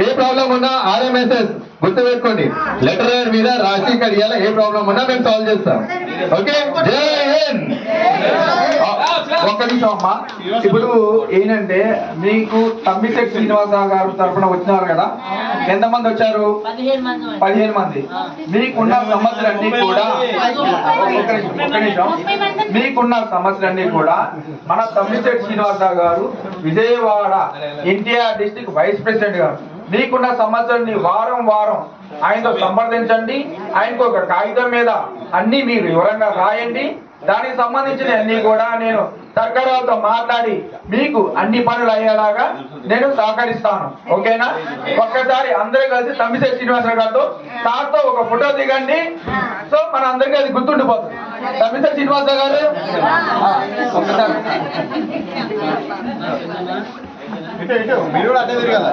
ఏ problem ఉన్నా RMSS గుర్తుపెట్టుకోండి, letter మీద రాసి కడియాల ఏ ప్రాబ్లం ఉన్నా మేము సాల్వ్ చేస్తాం. ఓకే, జై హింద్. ఒక్క నిమిషం అమ్మా. ఇప్పుడు ఏంటంటే మీకు తమ్మిశెట్టి శ్రీనివాసరావు గారు తరఫున వచ్చినారు కదా, ఎంతమంది వచ్చారు? 15 మంది. మీకున్న సమస్యలన్నీ కూడా ఒక్క నిమిషం మీకున్న సమస్యలన్నీ కూడా మన తమ్మిశెట్టి శ్రీనివాసరావు గారు Vijayawada NTR district vice president గారు మీకున్న సమస్యల్ని వారం వారం ఆయనతో సంప్రదించండి. ఆయనకు ఒక కాగితం మీద అన్ని మీరు వివరంగా రాయండి. దానికి సంబంధించిన అన్ని కూడా నేను సర్కారుతో మాట్లాడి మీకు అన్ని పనులు అయ్యేలాగా నేను సహకరిస్తాను. ఓకేనా? ఒక్కసారి అందరూ కలిసి తమ్మిశెట్టి శ్రీనివాసరావు గారితో సార్తో ఒక ఫోటో దిగండి. సో మన అందరికీ అది గుర్తుండిపోతుంది. తమ్మిశెట్టి శ్రీనివాసరావు గారు ఒక్కసారి మీరు కూడా అట్టే తిరగాల.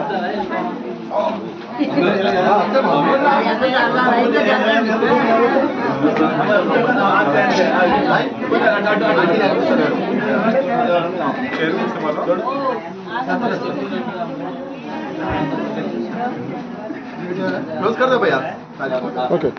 क्लोज कर दो भैया. ओके.